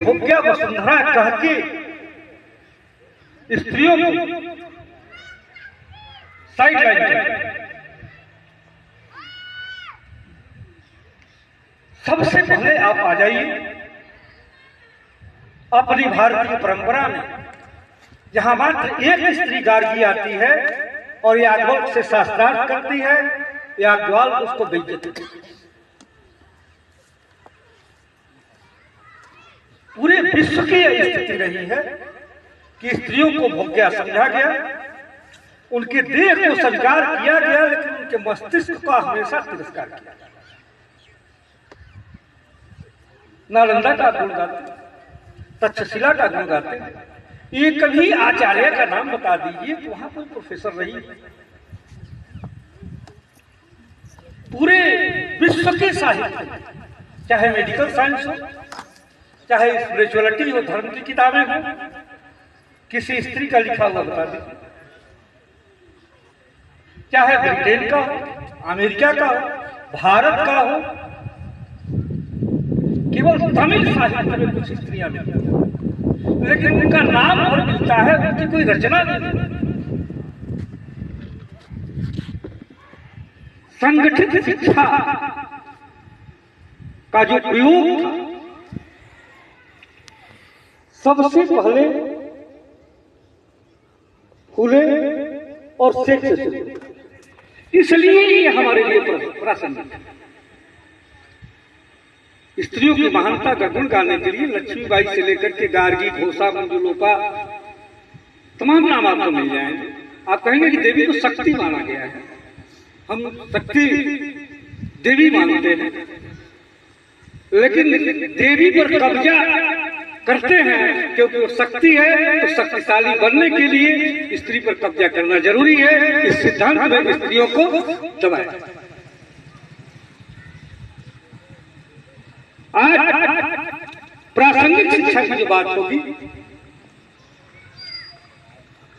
भोग्या वसुंधरा कह के स्त्रियों को साइड लाइन किया। सबसे पहले आप आ जाइए अपनी भारतीय परंपरा में, जहां मात्र एक स्त्री गार्गी आती है और याज्ञवल्क्य से शास्त्रार्थ करती है, याज्ञवल्क्य उसको बेइज्जत करती है। पूरे विश्व की यह स्थिति रही है कि स्त्रियों को भोग्या समझा गया, उनके देह को स्वीकार किया गया, लेकिन उनके मस्तिष्क का हमेशा तिरस्कार किया गया। नालंदा का गुण गाते, तक्षशिला का गुण गाते, ये कभी आचार्य का नाम बता दीजिए तो वहां कोई प्रोफेसर रही। पूरे विश्व के साहित्य, चाहे मेडिकल साइंस हो, चाहे स्पिरिचुअलिटी हो, धर्म की किताबें हो, किसी स्त्री का लिखा हुआ बता दीजिए, चाहे ब्रिटेन का हो, अमेरिका का हो, भारत का हो, केवल तमिल साहित्य में कुछ स्त्रियां मिलती हैं, लेकिन उनका नाम और मिलता है, उनकी कोई रचना नहीं। संगठित शिक्षा का जो प्रयोग था, सबसे पहले खुले और सेक्स से, इसलिए ये हमारे लिए प्रासंगिक है। स्त्रियों की महानता का गुण गाने के लिए लक्ष्मीबाई से लेकर के गार्गी, घोषा, मंजुलोपा, तमाम नाम आपको मिल जाएंगे। आप कहेंगे कि देवी को शक्ति माना गया है, हम शक्ति देवी मानते हैं, लेकिन देवी पर कब्जा करते हैं क्योंकि वो शक्ति है, तो शक्तिशाली बनने के लिए स्त्री पर कब्जा करना जरूरी है। इस सिद्धांत में स्त्रियों को दबाया। आज प्रासंगिक शिक्षा की जो बात होगी,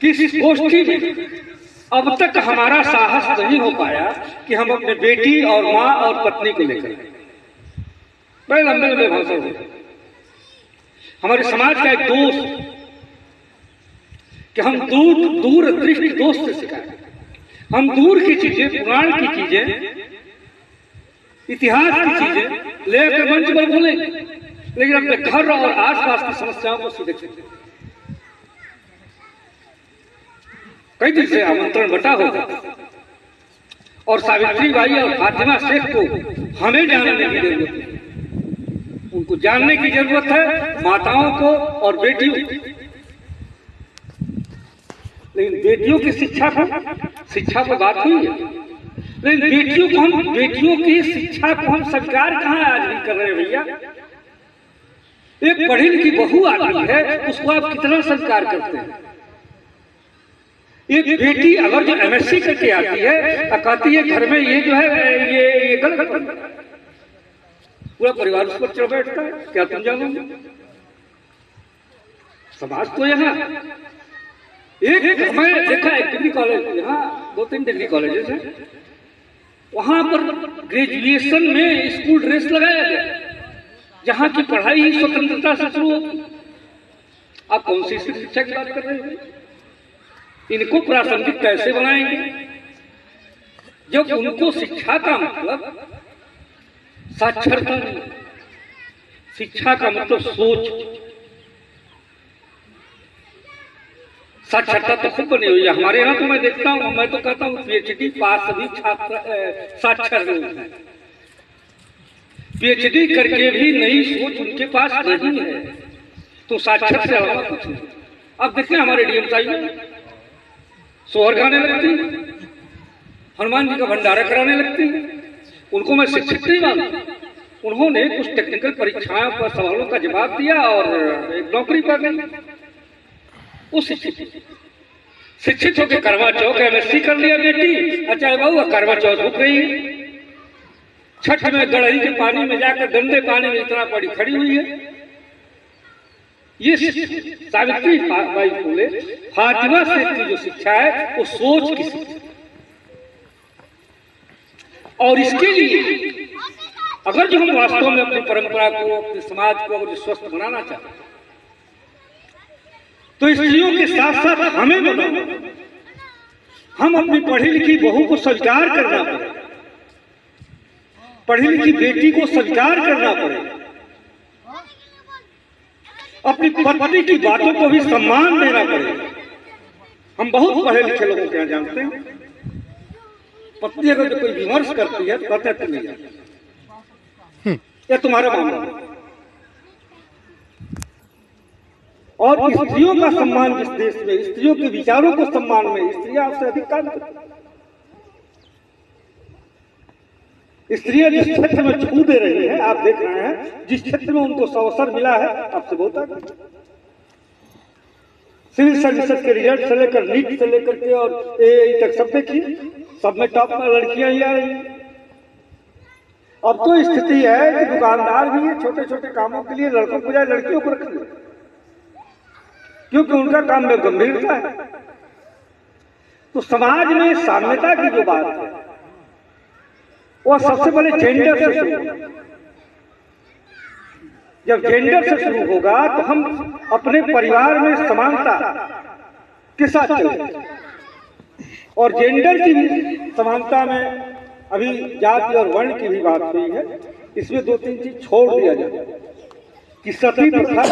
किस गोष्ठी में अब तक हमारा साहस नहीं हो पाया कि हम अपने बेटी और माँ और पत्नी को लेकर बड़े लंबे लंबे भाषण होते। हमारे समाज का एक दोष कि हम दूर दृष्टि दोष से सिखाए। हम दूर की चीजें, पुराण की चीजें, इतिहास की चीजें लेकर मंच पर बोलेंगे, लेकिन अपने घर और आसपास की समस्याओं को सीधे चलते। कई दिन से आमंत्रण बटा होगा और सावित्रीबाई और फातिमा शेख को हमें जानने की जरूरत है, उनको जानने की जरूरत है, माताओं को और बेटियों को। लेकिन बेटियों की शिक्षा पर बात हुई है, लेकिन बेटियों की शिक्षा को हम स्वीकार कहाँ आज भी कर रहे हैं भैया। एक पढ़ी लिखी बहू आती है, उसको आप कितना स्वीकार करते हैं। एक बेटी अगर जो MSc करके आती है, कहती है घर में ये जो है ये गलत, पूरा परिवार उस पर चढ़ बैठता है। क्या तुम जानोगे? समाज तो यहाँ एक हमें देखा है डिग्री कॉलेज, यहाँ 2-3 डिग्री कॉलेजेस हैं, वहां पर ग्रेजुएशन में स्कूल ड्रेस लगाया गया, जहां की पढ़ाई ही स्वतंत्रता से शुरू होती। आप कौन सी शिक्षा की बात कर रहे हैं? इनको प्रासंगिक कैसे बनाएंगे जब उनको शिक्षा का मतलब साक्षरता नहीं, शिक्षा का मतलब सोच। साक्षरता तो खूब बनी हुई है हमारे यहाँ, तो मैं देखता हूँ, मैं तो कहता हूँ PhD पास सभी छात्र साक्षर लोग हैं। PhD करके भी नई सोच उनके पास नहीं है, तो साक्षर से अलावा कुछ नहीं। अब देखिए हमारे DM साहब में सोहर गाने लगती, हनुमान जी का भंडारा कराने लगती। उनको मैं शिक्षित नहीं मानता, उन्होंने कुछ टेक्निकल परीक्षाओं पर सवालों का जवाब दिया और एक नौकरी पा गई। वो शिक्षित होकर करवा चौथ MSc कर लिया बेटी, अच्छा बहू करवा चौथ रुक रही है, छठ में गड़ही के पानी में जाकर गंदे पानी में इतना पड़ी खड़ी हुई है। ये सावित्री बाई फुले, फातिमा शेख की जो शिक्षा है वो सोच की शिक्षा, और इसके लिए अगर जो हम वास्तव में अपनी परंपरा को, अपने समाज को अगर स्वस्थ बनाना चाहते हैं तो स्त्रियों के साथ साथ हमें बनाना, हम अपनी पढ़ी लिखी बहू को स्वीकार करना पड़े, पढ़ी लिखी बेटी को स्वीकार करना पड़े, अपनी पत्नी की बातों को भी सम्मान देना पड़े। हम बहुत पढ़े लिखे लोगों के यहाँ जानते हैं, पत्नी अगर जो कोई विमर्श करती है तो कहते हैं तुम नहीं, यह तुम्हारा मामला है। और स्त्रियों का सम्मान जिस देश में, स्त्रियों के विचारों को सम्मान में स्त्रियां आपसे अधिक काम करती, स्त्रियां जिस क्षेत्र में छू दे रही हैं, आप देख रहे हैं, जिस क्षेत्र में उनको अवसर मिला है आपसे बहुत आगे। सिविल सर्विसेज के रिजल्ट से लेकर नीट से लेकर के और एआई तक सब देखिए, सब में टॉप में लड़कियां ही आ रही हैं। अब तो स्थिति है कि दुकानदार भी छोटे छोटे कामों के लिए लड़कों को बजाय लड़कियों को रख लिया, क्योंकि उनका काम में गंभीरता है। तो समाज में साम्यता की जो बात है वह सबसे पहले जेंडर से शुरू होगा। जब जेंडर से शुरू होगा तो हम अपने परिवार में समानता के साथ चलेंगे। और जेंडर की भी समानता में अभी जाति और वर्ण की भी बात हुई है, इसमें दो तीन चीज छोड़ दिया जाए कि सती प्रथा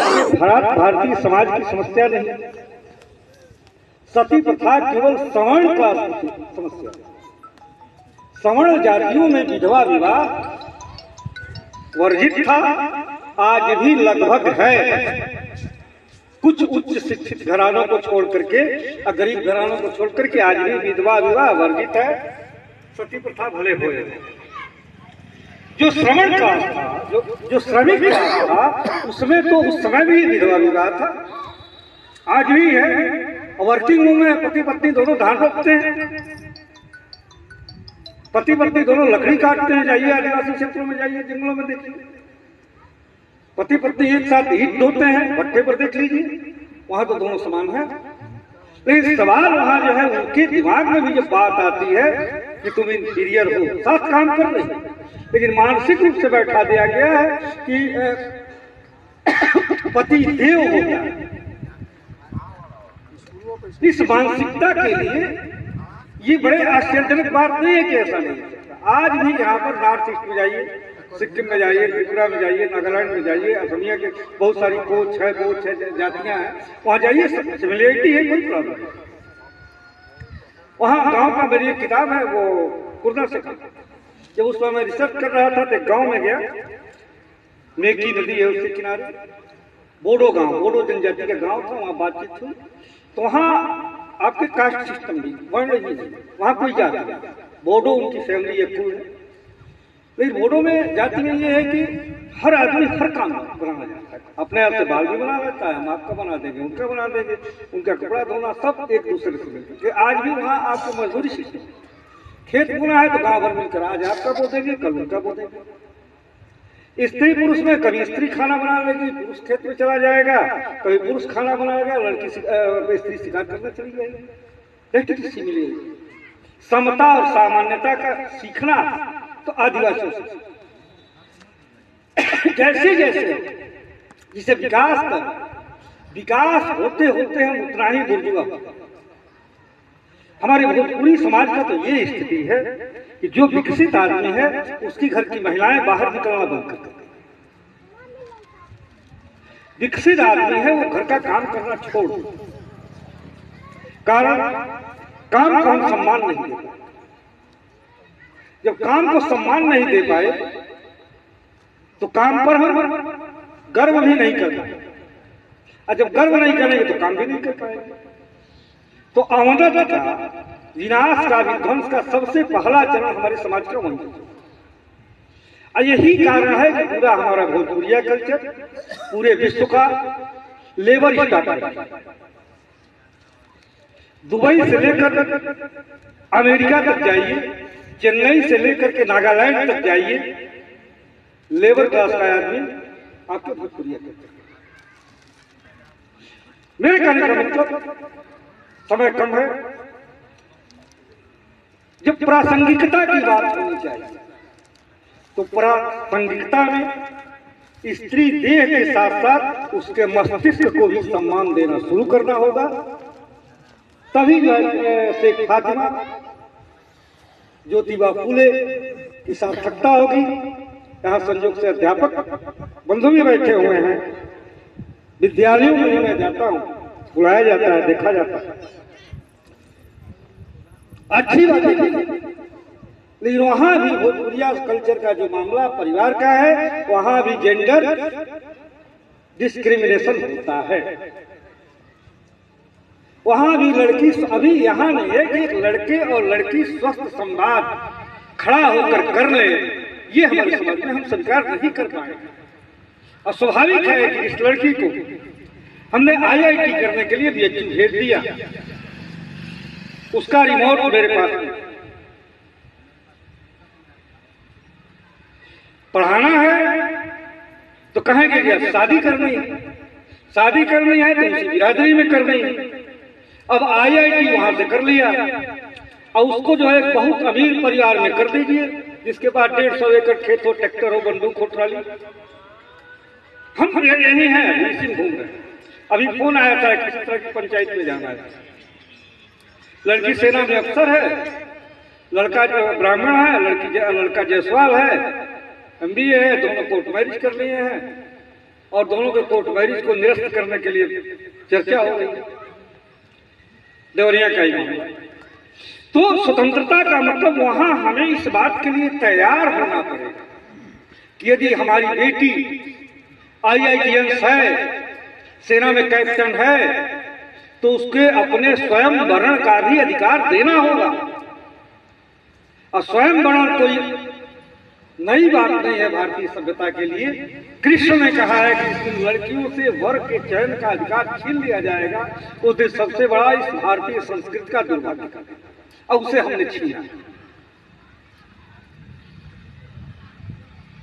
भारतीय समाज की समस्या नहीं, सती प्रथा केवल सवर्ण का समस्या। सवर्ण जातियों में विधवा विवाह वर्जित था, आज भी लगभग है। कुछ उच्च शिक्षित घरानों को छोड़ करके, गरीब घरानों को छोड़ करके आज भी विधवा विवाह वर्जित है। सती प्रथा भले होए, जो श्रमण काल था, जो श्रमिक काल था, उसमें तो उस समय भी विधवा विवाह था, आज भी है। वर्किंग वूमेन पति पत्नी दोनों धान रोपते हैं, पति पत्नी दोनों लकड़ी काटते हैं। जाइए आदिवासी क्षेत्रों में, जाइए जंगलों में देखिए, पति पत्नी एक साथ ईंट ढोते हैं, भट्टे पर देख लीजिए, वहां तो दोनों समान है। लेकिन सवाल वहां जो है उनके दिमाग में भी जब बात आती है कि तुम इंटीरियर हो, साथ काम कर रहे हो, लेकिन मानसिक रूप से बैठा दिया गया है कि पति देव हो गया। इस मानसिकता के लिए ये बड़े आश्चर्यजनक बात नहीं है कि ऐसा नहीं है। आज भी यहाँ पर नॉर्थ ईस्ट में जाइए, सिक्किम में जाइए, त्रिपुरा में जाइए, नागालैंड में जाइए, असमिया के बहुत सारी कोच है जातियां हैं, वहां जाइए, सिमिलरिटी है, कोई प्रॉब्लम नहीं। वहाँ गांव का मेरी एक किताब है, वो कुर्दा से, जब उस पर मैं रिसर्च कर रहा था तो गांव में गया, मेकी नदी है उसके किनारे, बोडो गांव, बोडो जनजाति का गांव था, वहाँ बातचीत हुई। तो वहाँ आपके कास्ट सिस्टम भी, वर्ण भी नहीं, वहाँ कोई जाति नहीं, बोडो उनकी फैमिली एक कुल है। लेकिन बोडो में जाति में ये है कि हर आदमी हर काम बनाना चाहता है, अपने आप से बाल भी बना लेता है, हम आपका बना देंगे, उनका बना देंगे, उनका कपड़ा धोना, सब एक दूसरे से मिलकर। आज भी वहाँ आपको मजदूरी सिस्टम, खेत बुना है तो गाँव भर मिलकर आज आपका बो देंगे, कल उनका बो देंगे। स्त्री पुरुष में कभी स्त्री खाना बना लेगी, पुरुष खेत में चला जाएगा, कभी पुरुष खाना बनाएगा, लड़की स्त्री शिकार करने चली जाएगी। मिलेगी समता और सामान्यता का सीखना तो आदिवासियों से, जैसे जैसे जिसे विकास होते होते हम उतना ही बुर्जुआ। हमारे भोजपुरी समाज का तो ये स्थिति है कि जो विकसित आदमी है उसकी घर की महिलाएं बाहर निकलना बंद कर देती। विकसित आदमी है वो घर का काम करना छोड़, कारण काम को हम सम्मान नहीं दे पाए। जब काम को सम्मान नहीं दे पाए तो काम पर हम गर्व भी नहीं कर पाए, और जब गर्व नहीं करेंगे तो काम भी नहीं कर पाएंगे। तो अवनत का, विनाश का, विध्वंस का सबसे पहला चरण हमारे समाज का वही है। यही कारण है कि पूरा हमारा भोजपुरिया कल्चर पूरे विश्व का लेबर स्टार्ट है। दुबई से लेकर अमेरिका तक जाइए, चेन्नई से लेकर के नागालैंड तक जाइए, लेबर क्लास का आदमी आपके भोजपुरिया कल्चर। मेरे कहने का मतलब, समय कम है, जब प्रासंगिकता की बात होनी चाहिए तो प्रासंगिकता में स्त्री देह के साथ साथ उसके मस्तिष्क को भी सम्मान देना शुरू करना होगा। तभी जो है शेख फातिमा, ज्योतिबा फूले की सार्थकता होगी। यहाँ संयोग से अध्यापक बंधु भी बैठे हुए हैं, विद्यालयों में मैं जाता हूँ, बुलाया जाता है, देखा जाता है, अच्छी बात है। लेकिन वहां भी भोजपुरिया कल्चर का जो मामला परिवार का है, वहां भी जेंडर डिस्क्रिमिनेशन होता है। वहां भी लड़की, अभी यहाँ नहीं है कि एक लड़के और लड़की स्वस्थ संवाद खड़ा होकर कर ले, ये हमारे समाज में हम स्वीकार नहीं कर पाए। और स्वाभाविक है कि इस लड़की को हमने IIT करने के लिए BHU भेज दिया, उसका रिमोट मेरे पास है। पढ़ाना है तो कहेंगे कि अब शादी करनी है, शादी करनी है तो उसी बिरादरी में करनी है। अब IIT वहां से कर लिया और उसको जो है बहुत अमीर परिवार में कर दीजिए, जिसके पास 150 एकड़ खेत हो, ट्रैक्टर हो, बंदूक हो, ट्राली। हम यही हैं, इसी में घूम रहे हैं। अभी फोन आया था किस तरह की पंचायत में जाना है, लड़की सेना में अफसर है, लड़का ब्राह्मण है, लड़का जायसवाल है, MBA है, दोनों कोर्ट मैरिज कर लिए हैं और दोनों के कोर्ट मैरिज को निरस्त करने के लिए चर्चा हो रही है, देवरिया का ही मामला। तो स्वतंत्रता का मतलब वहां हमें इस बात के लिए तैयार होना पड़ेगा कि यदि हमारी बेटी IITians है, सेना में कैप्टन है, तो उसके अपने स्वयं वर्ण का भी अधिकार देना होगा। और स्वयं वर्ण कोई नई बात नहीं है भारतीय सभ्यता के लिए। कृष्ण ने कहा है कि इन लड़कियों से वर के चयन का अधिकार छीन लिया जाएगा, उस दिन सबसे बड़ा इस भारतीय संस्कृति का दुर्भाग्य का, और उसे हमने छीना।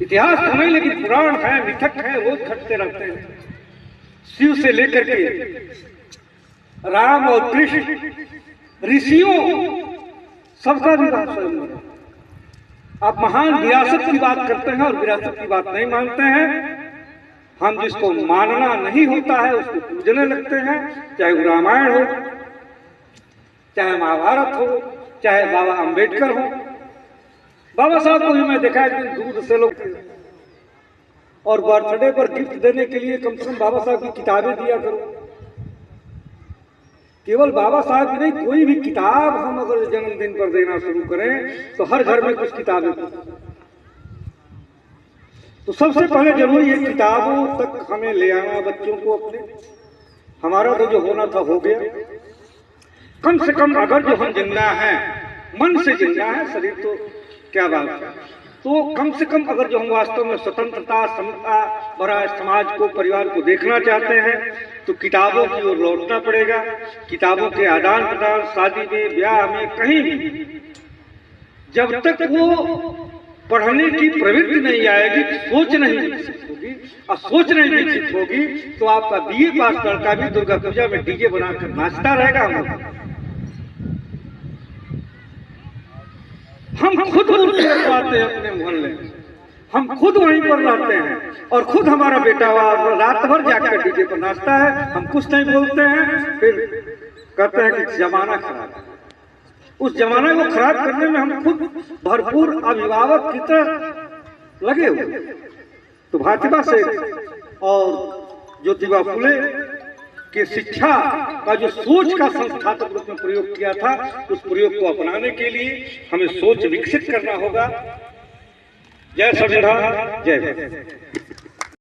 इतिहास तो नहीं, लेकिन पुराण है, मिथक है, रोज खटते रहते हैं। शिव से लेकर के राम और कृष्ण, ऋषियों, सबका विवाह स्वयं है। आप महान विरासत की बात करते हैं और विरासत की बात नहीं मानते हैं। हम जिसको मानना नहीं होता है उसको पूजने लगते हैं, चाहे वो रामायण हो, चाहे महाभारत हो, चाहे बाबा अंबेडकर हो। बाबा साहब को भी मैं देखा है कि दूध से लोग, और बर्थडे पर गिफ्ट देने के लिए कम से कम बाबा साहब की किताबें दिया करो। केवल बाबा साहब की नहीं, कोई भी किताब हम अगर जन्मदिन पर देना शुरू करें तो हर घर में कुछ किताबें। तो सबसे पहले जरूरी है किताबों तक हमें ले आना बच्चों को अपने। हमारा तो जो होना था हो गया। कम से कम अगर जो हम जिंदा हैं, मन से जिंदा है, शरीर तो क्या बात है, तो कम से कम अगर जो हम वास्तव में स्वतंत्रता, समता भरा समाज को, परिवार को देखना चाहते हैं तो किताबों की ओर लौटना पड़ेगा। किताबों के आदान प्रदान, शादी में, ब्याह में, कहीं भी जब तक वो पढ़ने की प्रवृत्ति नहीं आएगी, सोच नहीं विकसित होगी, और सोच नहीं विकसित होगी तो आपका BA पास लड़का भी दुर्गा पूजा में DJ बनाकर नाचता रहेगा। हम खुद मूर्ति रखवाते हैं अपने मोहल्ले, हम खुद वहीं पर रहते हैं और खुद हमारा बेटा रात भर जाकर DJ पर नाचता है। हम कुछ नहीं बोलते हैं, फिर कहते हैं कि जमाना खराब है। उस जमाने को खराब करने में हम खुद भरपूर अभिभावक की तरह लगे हुए। तो भातिबा से और ज्योतिबा फुले के शिक्षा का जो सोच का संस्थापक रूप में प्रयोग किया था, उस प्रयोग को अपनाने के लिए हमें सोच विकसित करना होगा। जय संविधान, जय भारत।